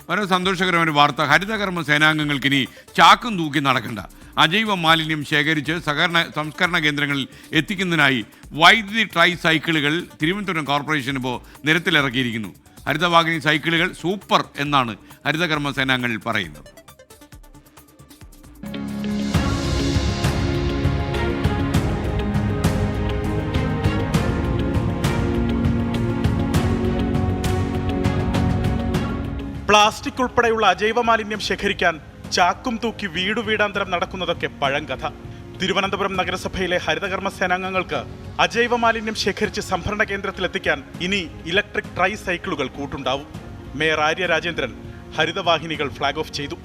വളരെ സന്തോഷകരമായ വാർത്ത. ഹരിതകർമ്മ സേനാംഗങ്ങൾക്ക് ഇനി ചാക്കും തൂക്കി നടക്കണ്ട. അജൈവ മാലിന്യം ശേഖരിച്ച് സംസ്കരണ കേന്ദ്രങ്ങളിൽ എത്തിക്കുന്നതിനായി വൈദ്യുതി ട്രൈ സൈക്കിളുകൾ തിരുവനന്തപുരം കോർപ്പറേഷൻ ഇപ്പോൾ നിരത്തിലിറക്കിയിരിക്കുന്നു. ഹരിതവാഹിനി സൈക്കിളുകൾ സൂപ്പർ എന്നാണ് ഹരിതകർമ്മ സേനാംഗങ്ങൾ പറയുന്നത്. പ്ലാസ്റ്റിക് ഉൾപ്പെടെയുള്ള അജൈവ മാലിന്യം ശേഖരിക്കാൻ ചാക്കും തൂക്കി വീടാന്തരം നടക്കുന്നതൊക്കെ പഴങ്കഥ. തിരുവനന്തപുരം നഗരസഭയിലെ ഹരിതകർമ്മ സേനാംഗങ്ങൾക്ക് അജൈവ മാലിന്യം ശേഖരിച്ച് സംഭരണ കേന്ദ്രത്തിലെത്തിക്കാൻ ഇനി ഇലക്ട്രിക് ട്രൈ സൈക്കിളുകൾ കൂട്ടുണ്ടാവും. മേയർ ആര്യ രാജേന്ദ്രൻ ഹരിതവാഹിനികൾ ഫ്ളാഗ് ഓഫ് ചെയ്തു.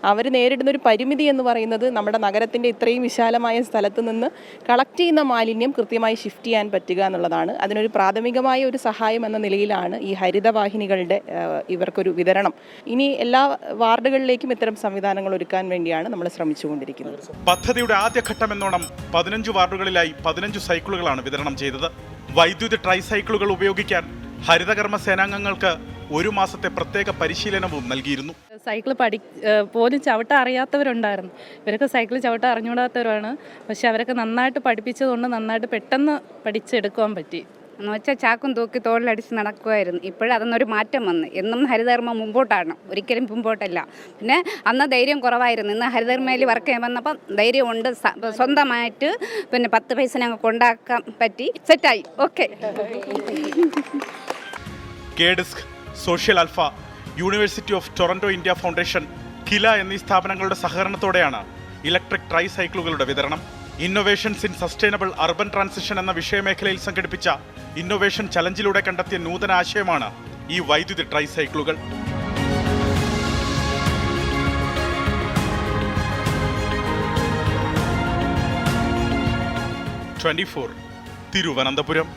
അവർ നേരിടുന്നൊരു പരിമിതി എന്ന് പറയുന്നത് നമ്മുടെ നഗരത്തിൻ്റെ ഇത്രയും വിശാലമായ സ്ഥലത്ത് നിന്ന് കളക്ട് ചെയ്യുന്ന മാലിന്യം കൃത്യമായി ഷിഫ്റ്റ് ചെയ്യാൻ പറ്റുക എന്നുള്ളതാണ്. അതിനൊരു പ്രാഥമികമായ ഒരു സഹായം എന്ന നിലയിലാണ് ഈ ഹരിതവാഹിനികളുടെ ഇവർക്കൊരു വിതരണം. ഇനി എല്ലാ വാർഡുകളിലേക്കും ഇത്തരം സംവിധാനങ്ങൾ ഒരുക്കാൻ വേണ്ടിയാണ് നമ്മൾ ശ്രമിച്ചുകൊണ്ടിരിക്കുന്നത്. പദ്ധതിയുടെ ആദ്യഘട്ടം എന്നോണം 15 വാർഡുകളിലായി 15 സൈക്കിളുകളാണ് വിതരണം ചെയ്തത്. വൈദ്യുതി ട്രൈ സൈക്കിളുകൾ ഉപയോഗിക്കാൻ ഹരിതകർമ്മ സേനാംഗങ്ങൾക്ക് 1 മാസത്തെ പ്രത്യേക പരിശീലനവും നൽകിയിരുന്നു. സൈക്കിൾ പോലും ചവിട്ട അറിയാത്തവരുണ്ടായിരുന്നു. ഇവരൊക്കെ സൈക്കിൾ ചവിട്ട അറിഞ്ഞുകൂടാത്തവരാണ്. പക്ഷെ അവരൊക്കെ നന്നായിട്ട് പഠിപ്പിച്ചതുകൊണ്ട് നന്നായിട്ട് പെട്ടെന്ന് പഠിച്ചെടുക്കുവാൻ പറ്റി. എന്ന് വെച്ചാൽ ചാക്കും തൂക്കി തോളിലടിച്ച് നടക്കുമായിരുന്നു. ഇപ്പോഴതൊന്നൊരു മാറ്റം വന്ന്. എന്നും ഹരിതകർമ്മ മുമ്പോട്ടാണ്, ഒരിക്കലും മുമ്പോട്ടല്ല. പിന്നെ അന്ന് ധൈര്യം കുറവായിരുന്നു. ഇന്ന് ഹരിതകർമ്മയിൽ വർക്ക് ചെയ്യാൻ വന്നപ്പം ധൈര്യമുണ്ട്. സ്വന്തമായിട്ട് പിന്നെ 10 പൈസ ഞങ്ങൾക്ക് കൊണ്ടാക്കാൻ പറ്റി. സെറ്റായി. Okay. KDISC, social alpha, University of Toronto India Foundation, KILA എന്നീ സ്ഥാപനങ്ങളുടെ സഹകരണത്തോടെയാണ് ഇലക്ട്രിക് ട്രൈ സൈക്കിളുകളുടെ വിതരണം. Innovations in sustainable urban transition എന്ന വിഷയമേഖലയിൽ സംഘടിപ്പിച്ച ഇന്നൊവേഷൻ ചലഞ്ചിലൂടെ കണ്ടെത്തിയ നൂതന ആശയമാണ് ഈ വൈദ്യുതി ട്രൈ സൈക്കിളുകൾ. 24 തിരുവനന്തപുരം.